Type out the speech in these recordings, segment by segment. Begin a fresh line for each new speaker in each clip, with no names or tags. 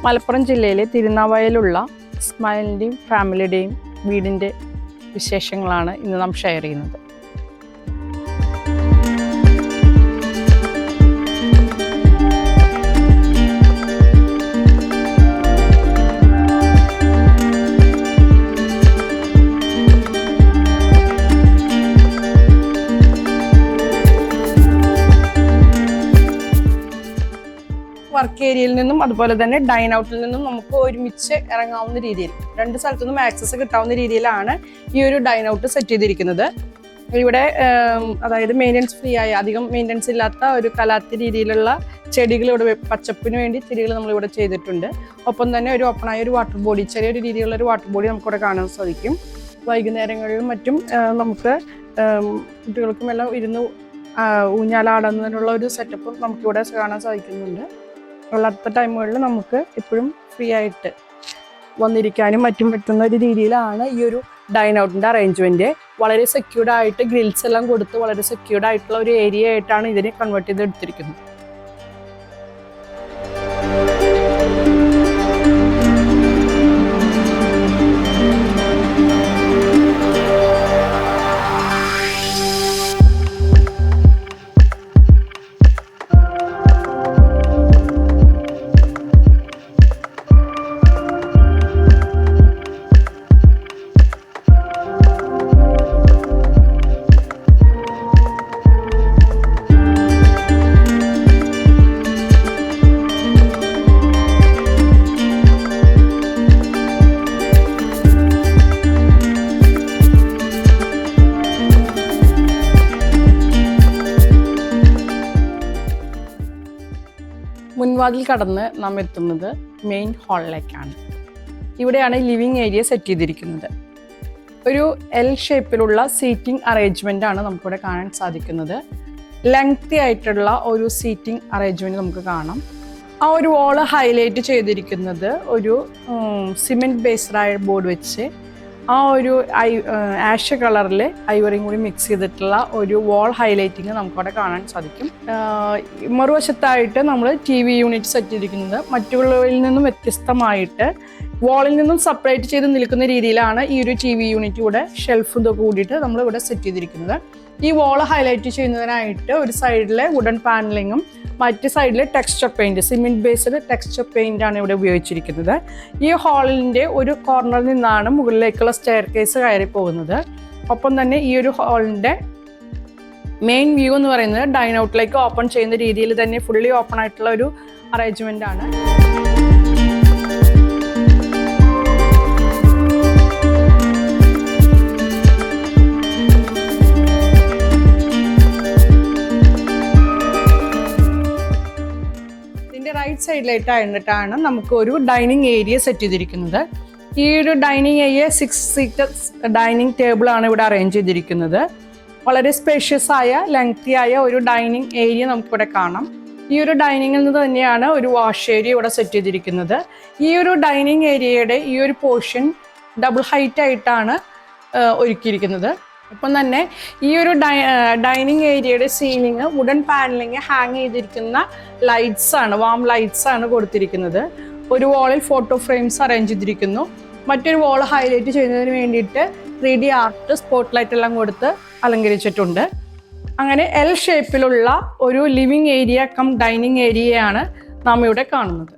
മലപ്പുറം ജില്ലയിലെ തിരുനാവായയിലുള്ള ഇസ്മായിലിൻ്റെയും ഫാമിലിയുടെയും വീടിൻ്റെ വിശേഷങ്ങളാണ് ഇന്ന് നാം ഷെയർ ചെയ്യുന്നത്. വർക്ക് ഏരിയയിൽ നിന്നും അതുപോലെ തന്നെ ഡൈൻ ഔട്ടിൽ നിന്നും നമുക്ക് ഒരുമിച്ച് ഇറങ്ങാവുന്ന രീതിയിൽ രണ്ട് സ്ഥലത്തു നിന്നും ആക്സസ് കിട്ടാവുന്ന രീതിയിലാണ് ഈ ഒരു ഡൈൻ ഔട്ട് സെറ്റ് ചെയ്തിരിക്കുന്നത്. ഇവിടെ അതായത് മെയിൻ്റനൻസ് ഫ്രീ ആയ, അധികം മെയിൻ്റനൻസ് ഇല്ലാത്ത ഒരു കലാത്തി രീതിയിലുള്ള ചെടികൾ ഇവിടെ, പച്ചപ്പിന് വേണ്ടി ചെടികൾ നമ്മളിവിടെ ചെയ്തിട്ടുണ്ട്. ഒപ്പം തന്നെ ഒരു ഓപ്പണായ ഒരു വാട്ടർ ബോഡി, ചെറിയൊരു രീതിയിലുള്ള ഒരു വാട്ടർ ബോഡി നമുക്കിവിടെ കാണാൻ സാധിക്കും. വൈകുന്നേരങ്ങളിലും മറ്റും നമുക്ക് കുട്ടികൾക്കും എല്ലാം ഇരുന്ന് ഊഞ്ഞാലാടുന്നതിനുള്ള ഒരു സെറ്റപ്പും നമുക്കിവിടെ കാണാൻ സാധിക്കുന്നുണ്ട്. അല്ലാത്ത ടൈമുകളിൽ നമുക്ക് എപ്പോഴും ഫ്രീ ആയിട്ട് വന്നിരിക്കാനും മറ്റും പറ്റുന്ന ഒരു രീതിയിലാണ് ഈ ഒരു ഡൈൻ ഔട്ടിൻ്റെ അറേഞ്ച്മെൻറ്റ്. വളരെ സെക്യൂർഡ് ആയിട്ട് ഗ്രിൽസ് എല്ലാം കൊടുത്ത് വളരെ സെക്യൂർഡ് ആയിട്ടുള്ള ഒരു ഏരിയ ആയിട്ടാണ് ഇതിനെ കൺവേർട്ട് ചെയ്ത് എടുത്തിരിക്കുന്നത്. മുൻവാതിൽ കടന്ന് നാം എത്തുന്നത് മെയിൻ ഹാളിലേക്കാണ്. ഇവിടെയാണ് ലിവിങ് ഏരിയ സെറ്റ് ചെയ്തിരിക്കുന്നത്. ഒരു എൽ ഷേപ്പിലുള്ള സീറ്റിംഗ് അറേഞ്ച്മെൻ്റ് ആണ് നമുക്കിവിടെ കാണാൻ സാധിക്കുന്നത്. ലെങ്തി ആയിട്ടുള്ള ഒരു സീറ്റിംഗ് അറേഞ്ച്മെൻറ്റ് നമുക്ക് കാണാം. ആ ഒരു വാള് ഹൈലൈറ്റ് ചെയ്തിരിക്കുന്നത് ഒരു സിമെൻറ്റ് ബേസ്ഡായ ബോർഡ് വെച്ച് ആ ഒരു ആഷ് കളറിൽ ഐവറിയും കൂടി മിക്സ് ചെയ്തിട്ടുള്ള ഒരു വാൾ ഹൈലൈറ്റിങ് നമുക്കവിടെ കാണാൻ സാധിക്കും. മറുവശത്തായിട്ട് നമ്മൾ TV യൂണിറ്റ് സെറ്റ് ചെയ്തിരിക്കുന്നത് മറ്റുള്ളവരിൽ നിന്നും വ്യത്യസ്തമായിട്ട് വാളിൽ നിന്നും സെപ്പറേറ്റ് ചെയ്ത് നിൽക്കുന്ന രീതിയിലാണ് ഈ ഒരു TV യൂണിറ്റ് കൂടെ ഷെൽഫും ഇതൊക്കെ കൂടിയിട്ട് നമ്മൾ ഇവിടെ സെറ്റ് ചെയ്തിരിക്കുന്നത്. ഈ വാൾ ഹൈലൈറ്റ് ചെയ്യുന്നതിനായിട്ട് ഒരു സൈഡിലെ വുഡൻ പാനലിങ്ങും മറ്റ് സൈഡിൽ texture paint, cement based texture paint ആണ് ഇവിടെ ഉപയോഗിച്ചിരിക്കുന്നത്. ഈ ഹാളിൻ്റെ ഒരു കോർണറിൽ നിന്നാണ് മുകളിലേക്കുള്ള സ്റ്റെയർ കേസ് കയറി പോകുന്നത്. ഒപ്പം തന്നെ ഈ ഒരു ഹാളിൻ്റെ മെയിൻ വ്യൂ എന്ന് പറയുന്നത് ഡൈൻ ഔട്ടിലേക്ക് ഓപ്പൺ ചെയ്യുന്ന രീതിയിൽ തന്നെ ഫുള്ളി ഓപ്പൺ ആയിട്ടുള്ള ഒരു അറേഞ്ച്മെൻ്റ് ആണ്. റൈറ്റ് സൈഡിലായിട്ടാണ് നമുക്ക് ഒരു ഡൈനിങ് ഏരിയ സെറ്റ് ചെയ്തിരിക്കുന്നത്. ഈ ഒരു dining area 6 seater dining table ആണ് ഇവിടെ അറേഞ്ച് ചെയ്തിരിക്കുന്നത്. വളരെ സ്പേഷ്യസ് ആയ ലെങ്തി ആയ ഒരു ഡൈനിങ് ഏരിയ നമുക്കിവിടെ കാണാം. ഈ ഒരു ഡൈനിങ്ങിൽ നിന്ന് തന്നെയാണ് ഒരു വാഷ് ഏരിയ ഇവിടെ സെറ്റ് ചെയ്തിരിക്കുന്നത്. ഈ ഒരു ഡൈനിങ് ഏരിയയുടെ ഈ ഒരു പോർഷൻ ഡബിൾ ഹൈറ്റ് ആയിട്ടാണ് ഒരുക്കിയിരിക്കുന്നത്. ഒപ്പം തന്നെ ഈ ഒരു ഡൈനിങ് ഏരിയയുടെ സീലിംഗ് വുഡൻ പാനലിങ് ഹാങ് ചെയ്തിരിക്കുന്ന ലൈറ്റ്സ് ആണ്, വാം ലൈറ്റ്സ് ആണ് കൊടുത്തിരിക്കുന്നത്. ഒരു വാളിൽ ഫോട്ടോ ഫ്രെയിംസ് അറേഞ്ച് ചെയ്തിരിക്കുന്നു. മറ്റൊരു വാൾ ഹൈലൈറ്റ് ചെയ്യുന്നതിന് വേണ്ടിയിട്ട് 3D ആർട്ട് സ്പോട്ട് ലൈറ്റ് എല്ലാം കൊടുത്ത് അലങ്കരിച്ചിട്ടുണ്ട്. അങ്ങനെ എൽ ഷേപ്പിലുള്ള ഒരു ലിവിങ് ഏരിയ കം ഡൈനിങ് ഏരിയയാണ് നാം ഇവിടെ കാണുന്നത്.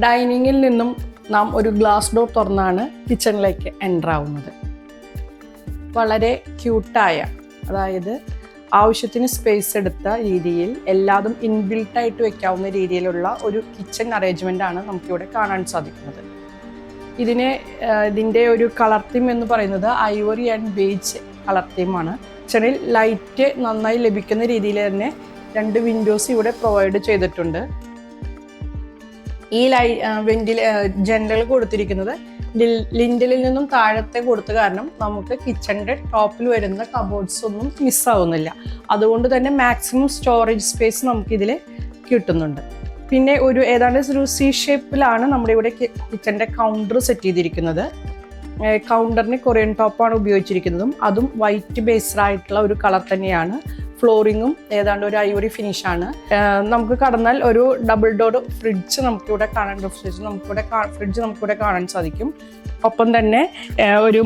ഡൈനിങ്ങിൽ നിന്നും നാം ഒരു ഗ്ലാസ് ഡോർ തുറന്നാണ് കിച്ചണിലേക്ക് എൻ്റർ ആവുന്നത്. വളരെ ക്യൂട്ടായ, അതായത് ആവശ്യത്തിന് സ്പേസ് എടുത്ത രീതിയിൽ എല്ലാതും ഇൻബിൽട്ടായിട്ട് വെക്കാവുന്ന രീതിയിലുള്ള ഒരു കിച്ചൺ അറേഞ്ച്മെൻ്റ് ആണ് നമുക്കിവിടെ കാണാൻ സാധിക്കുന്നത്. ഇതിൻ്റെ ഒരു കളർ തീം എന്ന് പറയുന്നത് ഐവറി ആൻഡ് ബേജ് കളർ തീമാണ്. കിച്ചണിൽ ലൈറ്റ് നന്നായി ലഭിക്കുന്ന രീതിയിൽ തന്നെ 2 വിൻഡോസ് ഇവിടെ പ്രൊവൈഡ് ചെയ്തിട്ടുണ്ട്. ഈ ജനലുകൾ കൊടുത്തിരിക്കുന്നത് ലിൻഡലിൽ നിന്നും താഴത്തെ കൊടുത്ത കാരണം നമുക്ക് കിച്ചണിന്റെ ടോപ്പിൽ വരുന്ന കബോർഡ്സ് ഒന്നും മിസ്സാവുന്നില്ല. അതുകൊണ്ട് തന്നെ മാക്സിമം സ്റ്റോറേജ് സ്പേസ് നമുക്കിതിൽ കിട്ടുന്നുണ്ട്. പിന്നെ ഏതാണ്ട് ഒരു സി ഷേപ്പിലാണ് നമ്മുടെ ഇവിടെ കിച്ചണിന്റെ കൗണ്ടർ സെറ്റ് ചെയ്തിരിക്കുന്നത്. കൗണ്ടറിന് കൊറിയൻ ടോപ്പാണ് ഉപയോഗിച്ചിരിക്കുന്നതും അതും വൈറ്റ് ബേസ്ഡ് ആയിട്ടുള്ള ഒരു കളർ തന്നെയാണ്. ഫ്ലോറിങ്ങും ഏതാണ്ട് ഒരു ഐവറി ഫിനിഷാണ്. നമുക്ക് കടന്നാൽ ഒരു ഡബിൾ ഡോർ ഫ്രിഡ്ജ് നമുക്കിവിടെ കാണാൻ സാധിക്കും. ഒപ്പം തന്നെ ഒരു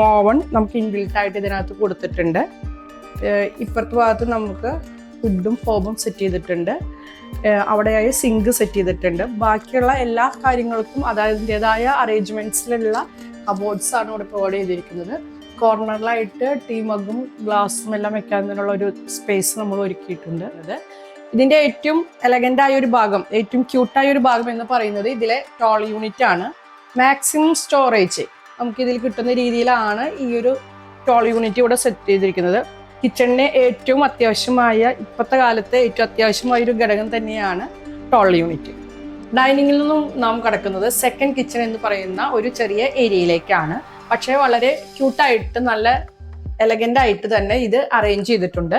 ഓവൺ നമുക്ക് ഇൻബിൽറ്റ് ആയിട്ട് ഇതിനകത്ത് കൊടുത്തിട്ടുണ്ട്. ഇപ്പുറത്തെ ഭാഗത്ത് നമുക്ക് ഫുഡും ഹോബും സെറ്റ് ചെയ്തിട്ടുണ്ട്. അവിടെയായി സിങ്ക് സെറ്റ് ചെയ്തിട്ടുണ്ട്. ബാക്കിയുള്ള എല്ലാ കാര്യങ്ങൾക്കും അതിൻ്റെതായ അറേഞ്ച്മെന്റ്സിലുള്ള കബോർഡ്സ് ആണ് ഇവിടെ പ്രൊവൈഡ് ചെയ്തിരിക്കുന്നത്. കോർണറിലായിട്ട് ടീ മഗും ഗ്ലാസും എല്ലാം വെക്കാനുള്ള ഒരു സ്പേസ് നമ്മൾ ഒരുക്കിയിട്ടുണ്ട്. ഇതിൻ്റെ ഏറ്റവും എലഗൻ്റ് ആയ ഒരു ഭാഗം, ഏറ്റവും ക്യൂട്ടായ ഒരു ഭാഗം എന്ന് പറയുന്നത് ഇതിലെ ടോൾ യൂണിറ്റ് ആണ്. മാക്സിമം സ്റ്റോറേജ് നമുക്കിതിൽ കിട്ടുന്ന രീതിയിലാണ് ഈ ഒരു ടോൾ യൂണിറ്റ് ഇവിടെ സെറ്റ് ചെയ്തിരിക്കുന്നത്. കിച്ചണിന് ഏറ്റവും അത്യാവശ്യമായ, ഇപ്പോഴത്തെ കാലത്ത് ഏറ്റവും അത്യാവശ്യമായ ഒരു ഘടകം തന്നെയാണ് ടോൾ യൂണിറ്റ്. ഡൈനിങ്ങിൽ നിന്നും നാം കടക്കുന്നത് സെക്കൻഡ് കിച്ചൺ എന്ന് പറയുന്ന ഒരു ചെറിയ ഏരിയയിലേക്കാണ്. പക്ഷേ വളരെ ക്യൂട്ടായിട്ട് നല്ല എലഗൻ്റ് ആയിട്ട് തന്നെ ഇത് അറേഞ്ച് ചെയ്തിട്ടുണ്ട്.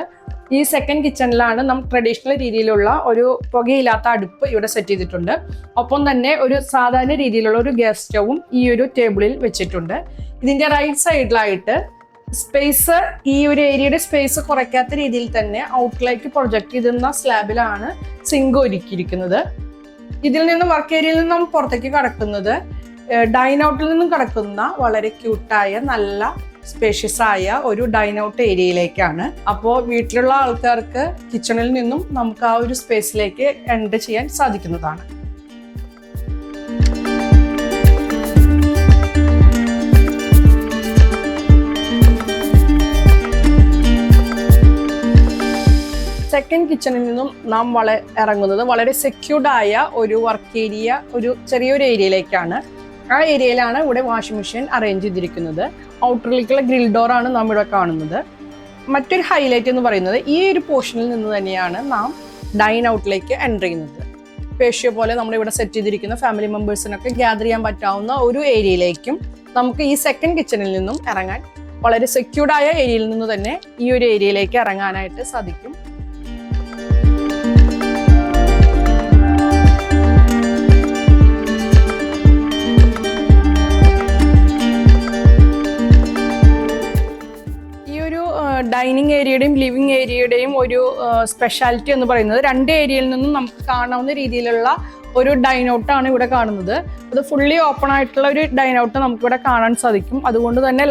ഈ സെക്കൻഡ് കിച്ചണിലാണ് നാം ട്രഡീഷണൽ രീതിയിലുള്ള ഒരു പുകയില്ലാത്ത അടുപ്പ് ഇവിടെ സെറ്റ് ചെയ്തിട്ടുണ്ട്. ഒപ്പം തന്നെ ഒരു സാധാരണ രീതിയിലുള്ള ഒരു ഗ്യാസ് സ്റ്റൗവും ഈ ഒരു ടേബിളിൽ വെച്ചിട്ടുണ്ട്. ഇതിൻ്റെ റൈറ്റ് സൈഡിലായിട്ട് സ്പേസ്, ഈ ഒരു ഏരിയയുടെ സ്പേസ് കുറയ്ക്കാത്ത രീതിയിൽ തന്നെ ഔട്ടിലേക്ക് പ്രൊജക്ട് ചെയ്തിരുന്ന സ്ലാബിലാണ് സിങ്ക് ഒരുക്കിയിരിക്കുന്നത്. ഇതിൽ നിന്ന് വർക്ക് ഏരിയയിൽ നിന്നും പുറത്തേക്ക് കടക്കുന്നത് ഡൈൻ ഔട്ടിൽ നിന്നും കടക്കുന്ന വളരെ ക്യൂട്ടായ നല്ല സ്പേഷ്യസ് ആയ ഒരു ഡൈൻ ഔട്ട് ഏരിയയിലേക്കാണ്. അപ്പോൾ വീട്ടിലുള്ള ആൾക്കാർക്ക് കിച്ചണിൽ നിന്നും നമുക്ക് ആ ഒരു സ്പേസിലേക്ക് എൻ്റർ ചെയ്യാൻ സാധിക്കുന്നതാണ്. സെക്കൻഡ് കിച്ചണിൽ നിന്നും നാം ഇറങ്ങുന്നത് വളരെ സെക്യൂർഡായ ഒരു വർക്ക് ഏരിയ, ഒരു ചെറിയൊരു ഏരിയയിലേക്കാണ്. ആ ഏരിയയിലാണ് ഇവിടെ വാഷിംഗ് മെഷീൻ അറേഞ്ച് ചെയ്തിരിക്കുന്നത്. ഔട്ടറിലേക്കുള്ള ഗ്രിൽ ഡോറാണ് നാം ഇവിടെ കാണുന്നത്. മറ്റൊരു ഹൈലൈറ്റ് എന്ന് പറയുന്നത് ഈ ഒരു പോർഷനിൽ നിന്ന് തന്നെയാണ് നാം ഡൈൻ ഔട്ടിലേക്ക് എൻ്റർ ചെയ്യുന്നത്. പേഷ്യോ പോലെ നമ്മളിവിടെ സെറ്റ് ചെയ്തിരിക്കുന്ന ഫാമിലി മെമ്പേഴ്സിനൊക്കെ ഗ്യാദർ ചെയ്യാൻ പറ്റാവുന്ന ഒരു ഏരിയയിലേക്കും നമുക്ക് ഈ സെക്കൻഡ് കിച്ചണിൽ നിന്നും ഇറങ്ങാൻ, വളരെ സെക്യൂർഡായ ഏരിയയിൽ നിന്ന് തന്നെ ഈ ഒരു ഏരിയയിലേക്ക് ഇറങ്ങാനായിട്ട് സാധിക്കും. ഡൈനിങ് ഏരിയയുടെയും ലിവിങ് ഏരിയയുടെയും ഒരു സ്പെഷ്യാലിറ്റി എന്ന് പറയുന്നത് രണ്ട് ഏരിയയിൽ നിന്നും നമുക്ക് കാണാവുന്ന രീതിയിലുള്ള ഒരു ഡൈനൗട്ടാണ് ഇവിടെ കാണുന്നത്. അത് ഫുള്ളി ഓപ്പൺ ആയിട്ടുള്ള ഒരു ഡൈനൗട്ട് നമുക്കിവിടെ കാണാൻ സാധിക്കും. അതുകൊണ്ട് തന്നെ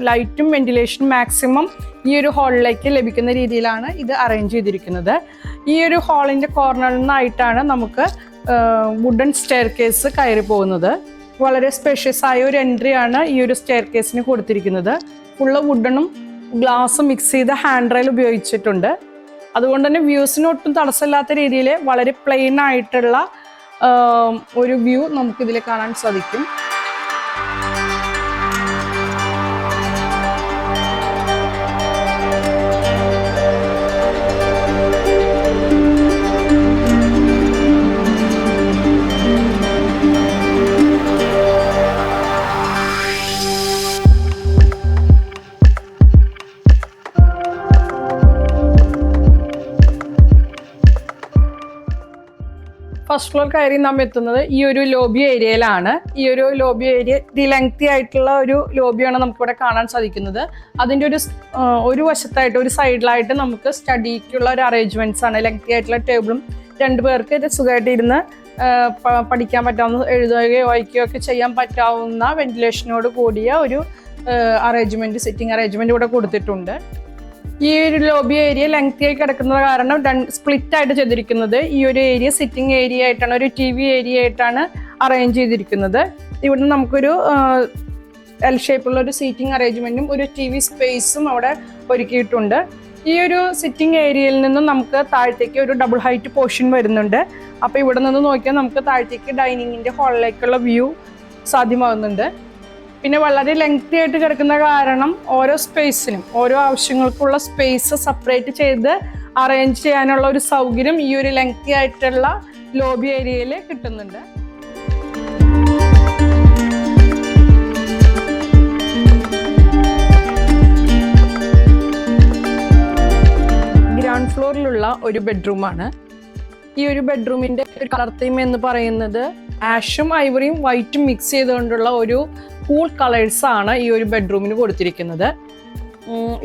ലൈറ്റും വെന്റിലേഷനും മാക്സിമം ഈ ഒരു ഹാളിലേക്ക് ലഭിക്കുന്ന രീതിയിലാണ് ഇത് അറേഞ്ച് ചെയ്തിരിക്കുന്നത്. ഈ ഒരു ഹാളിൻ്റെ കോർണറിൽ നിന്നായിട്ടാണ് നമുക്ക് വുഡൻ സ്റ്റെയർ കേസ് കയറി പോകുന്നത്. വളരെ സ്പേഷ്യസ് ആയ ഒരു എൻട്രി ആണ് ഈ ഒരു സ്റ്റെയർ കേസിന് കൊടുത്തിരിക്കുന്നത്. ഫുള്ള് വുഡനും ഗ്ലാസ് മിക്സ് ചെയ്ത ഹാൻഡ് റെയിൽ ഉപയോഗിച്ചിട്ടുണ്ട്. അതുകൊണ്ട് തന്നെ വ്യൂസിന് ഒട്ടും തടസ്സമില്ലാത്ത രീതിയിൽ വളരെ പ്ലെയിൻ ആയിട്ടുള്ള ഒരു വ്യൂ നമുക്കിതിൽ കാണാൻ സാധിക്കും. ഫസ്റ്റ് ഫ്ലോർ കയറി നാം എത്തുന്നത് ഈ ഒരു ലോബി ഏരിയയിലാണ്. ഈ ഒരു ലോബി ഏരിയ ലെങ്തി ആയിട്ടുള്ള ഒരു ലോബിയാണ് നമുക്കിവിടെ കാണാൻ സാധിക്കുന്നത്. അതിൻ്റെ ഒരു വശത്തായിട്ട്, ഒരു സൈഡിലായിട്ട് നമുക്ക് സ്റ്റഡിക്കുള്ള ഒരു അറേഞ്ച്മെന്റ്സ് ആണ്. ലെങ്തി ആയിട്ടുള്ള ടേബിളും, രണ്ടു പേർക്ക് സുഖമായിട്ട് ഇരുന്ന് പഠിക്കാൻ പറ്റാവുന്ന, എഴുതുകയോ വായിക്കുകയോ ഒക്കെ ചെയ്യാൻ പറ്റാവുന്ന വെന്റിലേഷനോട് കൂടിയ ഒരു സിറ്റിംഗ് അറേഞ്ച്മെന്റ് ഇവിടെ കൊടുത്തിട്ടുണ്ട്. ഈ ഒരു ലോബി ഏരിയ ലെങ്തി ആയി കിടക്കുന്നത് കാരണം സ്പ്ലിറ്റ് ആയിട്ട് ചെയ്തിരിക്കുന്നത്. ഈ ഒരു ഏരിയ സിറ്റിംഗ് ഏരിയ ആയിട്ടാണ്, ഒരു TV ഏരിയ ആയിട്ടാണ് അറേഞ്ച് ചെയ്തിരിക്കുന്നത്. ഇവിടെ നമുക്കൊരു എൽ ഷേപ്പുള്ള ഒരു സീറ്റിംഗ് അറേഞ്ച്മെന്റും ഒരു TV സ്പേസും അവിടെ ഒരുക്കിയിട്ടുണ്ട്. ഈ ഒരു സിറ്റിംഗ് ഏരിയയിൽ നിന്നും നമുക്ക് താഴത്തേക്ക് ഒരു ഡബിൾ ഹൈറ്റ് പോർഷൻ വരുന്നുണ്ട്. അപ്പോൾ ഇവിടെ നിന്ന് നോക്കിയാൽ നമുക്ക് താഴത്തേക്ക് ഡൈനിങ്ങിൻ്റെ ഹാളിലേക്കുള്ള വ്യൂ സാധ്യമാകുന്നുണ്ട്. പിന്നെ വളരെ ലെങ്തി ആയിട്ട് കിടക്കുന്ന കാരണം ഓരോ സ്പേസിനും, ഓരോ ആവശ്യങ്ങൾക്കുള്ള സ്പേസ് സെപ്പറേറ്റ് ചെയ്ത് അറേഞ്ച് ചെയ്യാനുള്ള ഒരു സൗകര്യം ഈ ഒരു ലെങ്തി ആയിട്ടുള്ള ലോബി ഏരിയയിൽ കിട്ടുന്നുണ്ട്. ഗ്രൗണ്ട് ഫ്ലോറിലുള്ള ഒരു ബെഡ്റൂമാണ്. ഈ ഒരു ബെഡ്റൂമിന്റെ കളർ തീം എന്ന് പറയുന്നത് ആഷും ഐവറിയും വൈറ്റും മിക്സ് ചെയ്തുകൊണ്ടുള്ള ഒരു കൂൾ കളേഴ്സ് ആണ് ഈ ഒരു ബെഡ്റൂമിന് കൊടുത്തിരിക്കുന്നത്.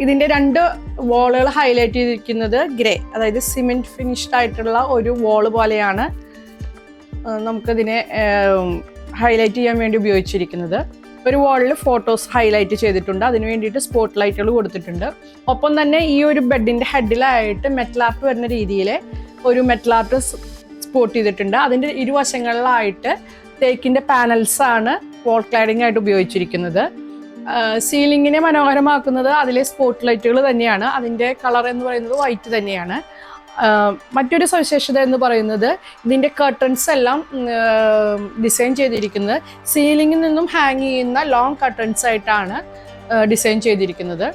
ഇതിന്റെ 2 വാളുകൾ ഹൈലൈറ്റ് ചെയ്തിരിക്കുന്നത് ഗ്രേ, അതായത് സിമെന്റ് ഫിനിഷ്ഡ് ആയിട്ടുള്ള ഒരു വാള് പോലെയാണ് നമുക്കതിനെ ഹൈലൈറ്റ് ചെയ്യാൻ വേണ്ടി ഉപയോഗിച്ചിരിക്കുന്നത്. ഒരു വാളിൽ ഫോട്ടോസ് ഹൈലൈറ്റ് ചെയ്തിട്ടുണ്ട്, അതിന് വേണ്ടിയിട്ട് സ്പോട്ട് ലൈറ്റുകൾ കൊടുത്തിട്ടുണ്ട്. ഒപ്പം തന്നെ ഈ ഒരു ബെഡിന്റെ ഹെഡിലായിട്ട് മെറ്റൽ ആർട്ട് വരുന്ന രീതിയിൽ ഒരു മെറ്റൽ ആർട്ട് സ്പോട്ട് ചെയ്തിട്ടുണ്ട്. അതിൻ്റെ ഇരുവശങ്ങളിലായിട്ട് തേക്കിന്റെ പാനൽസ് ആണ് വാൾ ക്ലാഡിംഗ് ആയിട്ട് ഉപയോഗിച്ചിരിക്കുന്നത്. സീലിങ്ങിനെ മനോഹരമാക്കുന്നത് അതിലെ സ്പോട്ട് ലൈറ്റുകൾ തന്നെയാണ്. അതിൻ്റെ കളർ എന്ന് പറയുന്നത് വൈറ്റ് തന്നെയാണ്. മറ്റൊരു സവിശേഷത എന്ന് പറയുന്നത് ഇതിൻ്റെ കർട്ടൻസ് എല്ലാം ഡിസൈൻ ചെയ്തിരിക്കുന്നത് സീലിംഗിൽ നിന്നും ഹാങ് ചെയ്യുന്ന ലോങ് കർട്ടൻസ് ആയിട്ടാണ് ഡിസൈൻ ചെയ്തിരിക്കുന്നത്.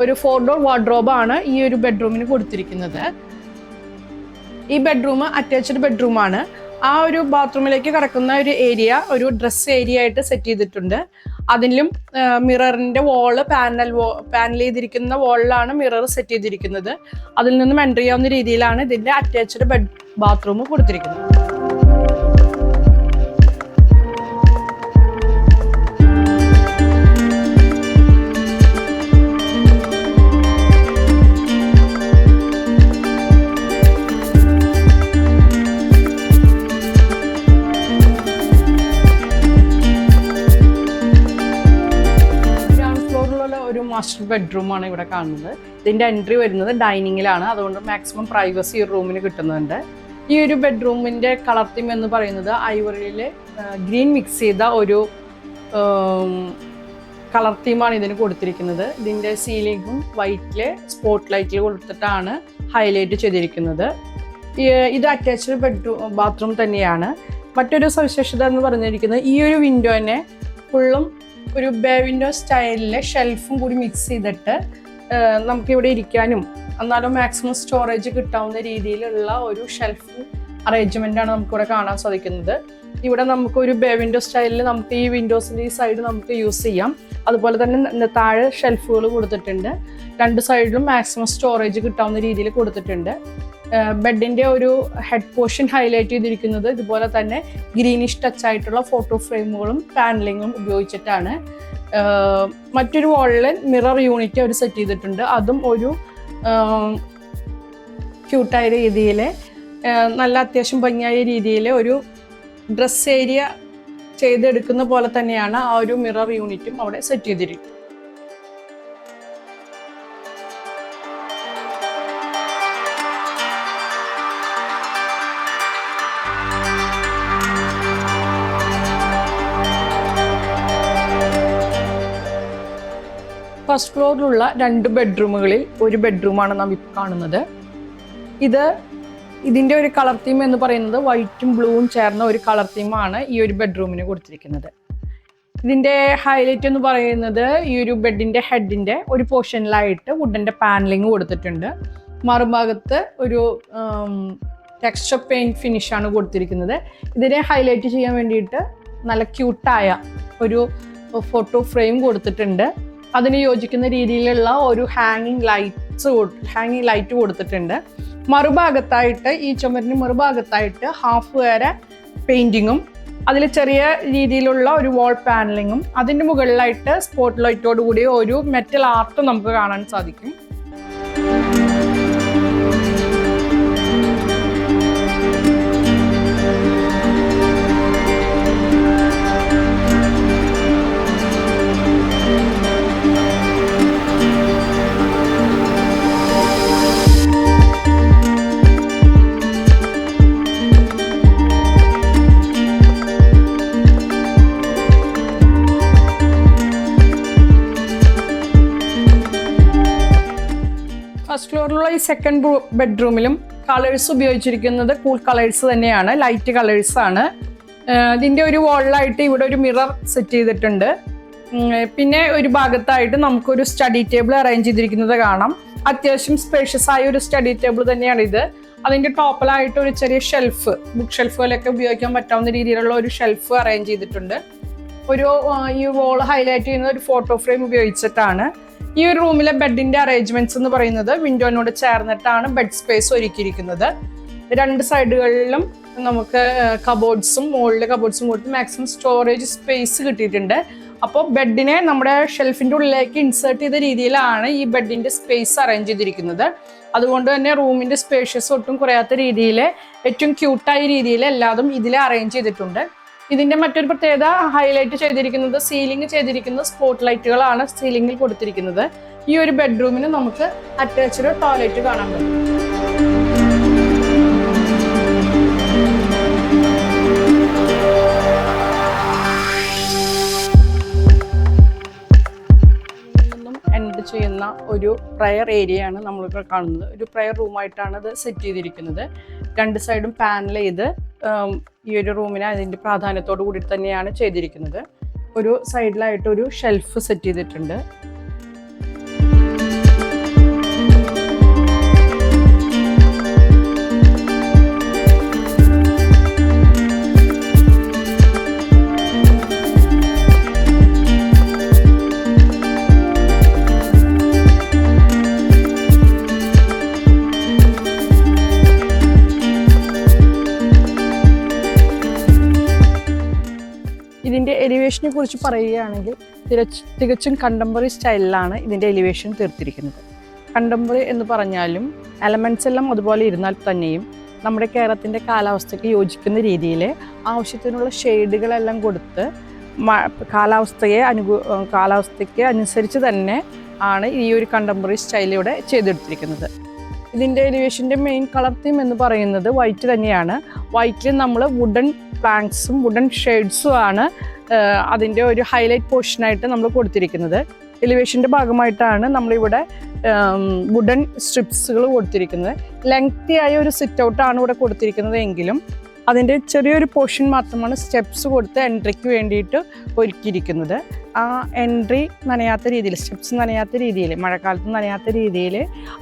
ഒരു 4 ഡോർ വാർഡ്രോബാണ് ഈ ഒരു ബെഡ്റൂമിന് കൊടുത്തിരിക്കുന്നത്. ഈ ബെഡ്റൂം അറ്റാച്ച്ഡ് ബെഡ്റൂമാണ്. ആ ഒരു ബാത്റൂമിലേക്ക് കടക്കുന്ന ഒരു ഏരിയ ഒരു ഡ്രസ് ഏരിയ ആയിട്ട് സെറ്റ് ചെയ്തിട്ടുണ്ട്. അതിലും മിററിന്റെ വാള് പാനൽ ചെയ്തിരിക്കുന്ന വാളിലാണ് മിറർ സെറ്റ് ചെയ്തിരിക്കുന്നത്. അതിൽ നിന്നും എൻ്റർ ചെയ്യാവുന്ന രീതിയിലാണ് ഇതിന്റെ അറ്റാച്ച്ഡ് ബാത്റൂം കൊടുത്തിരിക്കുന്നത്. മാസ്റ്റർ ബെഡ്റൂമാണ് ഇവിടെ കാണുന്നത്. ഇതിൻ്റെ എൻട്രി വരുന്നത് ഡൈനിങ്ങിലാണ്, അതുകൊണ്ട് മാക്സിമം പ്രൈവസി ഈ റൂമിന് കിട്ടുന്നുണ്ട്. ഈ ഒരു ബെഡ്റൂമിൻ്റെ കളർ തീം എന്ന് പറയുന്നത് ഐവറിയിൽ ഗ്രീൻ മിക്സ് ചെയ്ത ഒരു കളർ തീമാണ് ഇതിന് കൊടുത്തിരിക്കുന്നത്. ഇതിൻ്റെ സീലിങ്ങും വൈറ്റിൽ സ്പോട്ട് ലൈറ്റിൽ കൊടുത്തിട്ടാണ് ഹൈലൈറ്റ് ചെയ്തിരിക്കുന്നത്. ഇത് അറ്റാച്ച്ഡ് ബാത്റൂം തന്നെയാണ്. മറ്റൊരു സവിശേഷത എന്ന് പറഞ്ഞിരിക്കുന്നത് ഈ ഒരു വിൻഡോനെ ഫുള്ളും ഒരു ബേ വിൻഡോ സ്റ്റൈലിലെ ഷെൽഫും കൂടി മിക്സ് ചെയ്തിട്ട് നമുക്കിവിടെ ഇരിക്കാനും എന്നാലും മാക്സിമം സ്റ്റോറേജ് കിട്ടാവുന്ന രീതിയിലുള്ള ഒരു ഷെൽഫ് അറേഞ്ച്മെൻ്റാണ് നമുക്കിവിടെ കാണാൻ സാധിക്കുന്നത്. ഇവിടെ നമുക്കൊരു ബേ വിൻഡോ സ്റ്റൈലിൽ നമുക്ക് ഈ വിൻഡോസിൻ്റെ ഈ സൈഡ് നമുക്ക് യൂസ് ചെയ്യാം. അതുപോലെ തന്നെ താഴെ ഷെൽഫുകൾ കൊടുത്തിട്ടുണ്ട്. 2 സൈഡിലും മാക്സിമം സ്റ്റോറേജ് കിട്ടാവുന്ന രീതിയിൽ കൊടുത്തിട്ടുണ്ട്. ബെഡിൻ്റെ ഒരു ഹെഡ് പോർഷൻ ഹൈലൈറ്റ് ചെയ്തിരിക്കുന്നത് ഇതുപോലെ തന്നെ ഗ്രീനിഷ് ടച്ച് ആയിട്ടുള്ള ഫോട്ടോ ഫ്രെയിമുകളും പാനലിങ്ങും ഉപയോഗിച്ചിട്ടാണ്. മറ്റൊരു വാളിൽ മിറർ യൂണിറ്റ് അവർ സെറ്റ് ചെയ്തിട്ടുണ്ട്. അതും ഒരു ക്യൂട്ടായ രീതിയിൽ നല്ല അത്യാവശ്യം ഭംഗിയായ രീതിയിൽ ഒരു ഡ്രസ് ഏരിയ ചെയ്തെടുക്കുന്ന പോലെ തന്നെയാണ് ആ ഒരു മിറർ യൂണിറ്റും അവിടെ സെറ്റ് ചെയ്തിരിക്കുന്നത്. ഫസ്റ്റ് ഫ്ലോറിലുള്ള 2 ബെഡ്റൂമുകളിൽ ഒരു ബെഡ്റൂമാണ് നാം ഇപ്പോൾ കാണുന്നത്. ഇതിൻ്റെ ഒരു കളർ തീം എന്ന് പറയുന്നത് വൈറ്റും ബ്ലൂവും ചേർന്ന ഒരു കളർ തീമാണ് ഈ ഒരു ബെഡ്റൂമിന് കൊടുത്തിരിക്കുന്നത്. ഇതിൻ്റെ ഹൈലൈറ്റ് എന്ന് പറയുന്നത് ഈ ഒരു ബെഡിൻ്റെ ഹെഡിൻ്റെ ഒരു പോർഷനിലായിട്ട് വുഡൻ്റെ പാനലിങ് കൊടുത്തിട്ടുണ്ട്. മറുഭാഗത്ത് ഒരു ടെക്സ്ചർ പെയിൻറ്റ് ഫിനിഷാണ് കൊടുത്തിരിക്കുന്നത്. ഇതിനെ ഹൈലൈറ്റ് ചെയ്യാൻ വേണ്ടിയിട്ട് നല്ല ക്യൂട്ടായ ഒരു ഫോട്ടോ ഫ്രെയിം കൊടുത്തിട്ടുണ്ട്. അതിന് യോജിക്കുന്ന രീതിയിലുള്ള ഒരു ഹാങ്ങിങ് ലൈറ്റ് കൊടുത്തിട്ടുണ്ട്. മറുഭാഗത്തായിട്ട് ഈ ചുമരിന് മറുഭാഗത്തായിട്ട് ഹാഫ് വരെ പെയിന്റിങ്ങും അതിൽ ചെറിയ രീതിയിലുള്ള ഒരു വാൾ പാനലിങ്ങും അതിൻ്റെ മുകളിലായിട്ട് സ്പോട്ട് ലൈറ്റോട് കൂടി ഒരു മെറ്റൽ ആർട്ടും നമുക്ക് കാണാൻ സാധിക്കും. ഫസ്റ്റ് ഫ്ലോറിലുള്ള ഈ സെക്കൻഡ് ബെഡ്റൂമിലും കളേഴ്സ് ഉപയോഗിച്ചിരിക്കുന്നത് കൂൾ കളേഴ്സ് തന്നെയാണ്, ലൈറ്റ് കളേഴ്സ് ആണ്. ഇതിൻ്റെ ഒരു വാളിലായിട്ട് ഇവിടെ ഒരു മിറർ സെറ്റ് ചെയ്തിട്ടുണ്ട്. പിന്നെ ഒരു ഭാഗത്തായിട്ട് നമുക്കൊരു സ്റ്റഡി ടേബിൾ അറേഞ്ച് ചെയ്തിരിക്കുന്നത് കാണാം. അത്യാവശ്യം സ്പേഷ്യസ് ആയ ഒരു സ്റ്റഡി ടേബിൾ തന്നെയാണ് ഇത്. അതിൻ്റെ ടോപ്പിലായിട്ട് ഒരു ചെറിയ ഷെൽഫ്, ബുക്ക് ഷെൽഫ് പോലെയൊക്കെ ഉപയോഗിക്കാൻ പറ്റാവുന്ന രീതിയിലുള്ള ഒരു ഷെൽഫ് അറേഞ്ച് ചെയ്തിട്ടുണ്ട്. ഈ വോൾ ഹൈലൈറ്റ് ചെയ്യുന്ന ഒരു ഫോട്ടോ ഫ്രെയിം ഉപയോഗിച്ചിട്ടാണ്. ഈ ഒരു റൂമിലെ ബെഡിന്റെ അറേഞ്ച്മെന്റ്സ് എന്ന് പറയുന്നത് വിൻഡോനോട് ചേർന്നിട്ടാണ് ബെഡ് സ്പേസ് ഒരുക്കിയിരിക്കുന്നത്. 2 സൈഡുകളിലും നമുക്ക് കബോർഡ്സും മുകളിലെ കബോർഡ്സും കൊടുത്ത് മാക്സിമം സ്റ്റോറേജ് സ്പേസ് കിട്ടിയിട്ടുണ്ട്. അപ്പോൾ ബെഡിനെ നമ്മുടെ ഷെൽഫിൻ്റെ ഉള്ളിലേക്ക് ഇൻസേർട്ട് ചെയ്ത രീതിയിലാണ് ഈ ബെഡിന്റെ സ്പേസ് അറേഞ്ച് ചെയ്തിരിക്കുന്നത്. അതുകൊണ്ട് തന്നെ റൂമിന്റെ സ്പേഷ്യസ് ഒട്ടും കുറയാത്ത രീതിയിൽ ഏറ്റവും ക്യൂട്ടായ രീതിയിൽ എല്ലാതും ഇതിൽ അറേഞ്ച് ചെയ്തിട്ടുണ്ട്. ഇതിന്റെ മറ്റൊരു പ്രത്യേകത ഹൈലൈറ്റ് ചെയ്തിരിക്കുന്നത് സീലിംഗ് ചെയ്തിരിക്കുന്ന സ്പോട്ട് ലൈറ്റുകളാണ് സീലിംഗിൽ കൊടുത്തിരിക്കുന്നത്. ഈ ഒരു ബെഡ്റൂമിന് നമുക്ക് അറ്റാച്ച്ഡ് ടോയ്ലറ്റ് കാണാൻ പറ്റും. എൻഡ് ചെയ്യുന്ന ഒരു പ്രയർ ഏരിയയാണ് നമ്മളിപ്പോൾ കാണുന്നത്. ഒരു പ്രയർ റൂമായിട്ടാണ് ഇത് സെറ്റ് ചെയ്തിരിക്കുന്നത്. 2 സൈഡും പാനൽ ചെയ്ത് ഈ ഒരു റൂമിനെ അതിൻ്റെ പ്രാധാന്യത്തോടു കൂടി തന്നെയാണ് ചെയ്തിരിക്കുന്നത്. ഒരു സൈഡിലായിട്ട് ഒരു ഷെൽഫ് സെറ്റ് ചെയ്തിട്ടുണ്ട്. ഇതിൻ്റെ എലിവേഷനെ കുറിച്ച് പറയുകയാണെങ്കിൽ തികച്ചും കണ്ടംപററി സ്റ്റൈലിലാണ് ഇതിൻ്റെ എലിവേഷൻ തീർത്തിരിക്കുന്നത്. കണ്ടംപററി എന്ന് പറഞ്ഞാലും എലമെൻറ്റ്സ് എല്ലാം അതുപോലെ ഇരുന്നാൽ തന്നെയും നമ്മുടെ കേരളത്തിൻ്റെ കാലാവസ്ഥയ്ക്ക് യോജിക്കുന്ന രീതിയിൽ ആവശ്യത്തിനുള്ള ഷെയ്ഡുകളെല്ലാം കൊടുത്ത് കാലാവസ്ഥയ്ക്ക് അനുസരിച്ച് തന്നെ ആണ് ഈ ഒരു കണ്ടംപററി സ്റ്റൈലിലൂടെ ചെയ്തെടുത്തിരിക്കുന്നത്. ഇതിൻ്റെ എലിവേഷൻ്റെ മെയിൻ കളർ തീം എന്ന് പറയുന്നത് വൈറ്റ് തന്നെയാണ്. വൈറ്റിൽ നമ്മൾ വുഡൻ പ്ലാങ്ക്സും വുഡൻ ഷെയ്ഡ്സും ആണ് അതിൻ്റെ ഒരു ഹൈലൈറ്റ് പോർഷനായിട്ട് നമ്മൾ കൊടുത്തിരിക്കുന്നത്. എലിവേഷൻ്റെ ഭാഗമായിട്ടാണ് നമ്മളിവിടെ വുഡൻ സ്ട്രിപ്സുകൾ കൊടുത്തിരിക്കുന്നത്. ലെങ്തി ആയ ഒരു സിറ്റ് ഔട്ടാണ് ഇവിടെ കൊടുത്തിരിക്കുന്നത് എങ്കിലും അതിൻ്റെ ചെറിയൊരു പോർഷൻ മാത്രമാണ് സ്റ്റെപ്സ് കൊടുത്ത് എൻട്രിക്ക് വേണ്ടിയിട്ട് ഒരുക്കിയിരിക്കുന്നത്. ആ എൻട്രി നനയാത്ത രീതിയിൽ, സ്റ്റെപ്സ് നനയാത്ത രീതിയിൽ, മഴക്കാലത്ത് നനയാത്ത രീതിയിൽ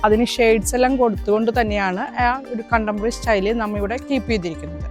അതിന് ഷെയ്ഡ്സ് എല്ലാം കൊടുത്തുകൊണ്ട് തന്നെയാണ് ആ ഒരു കണ്ടംപററി സ്റ്റൈലിൽ നമ്മളിവിടെ കീപ്പ് ചെയ്തിരിക്കുന്നത്.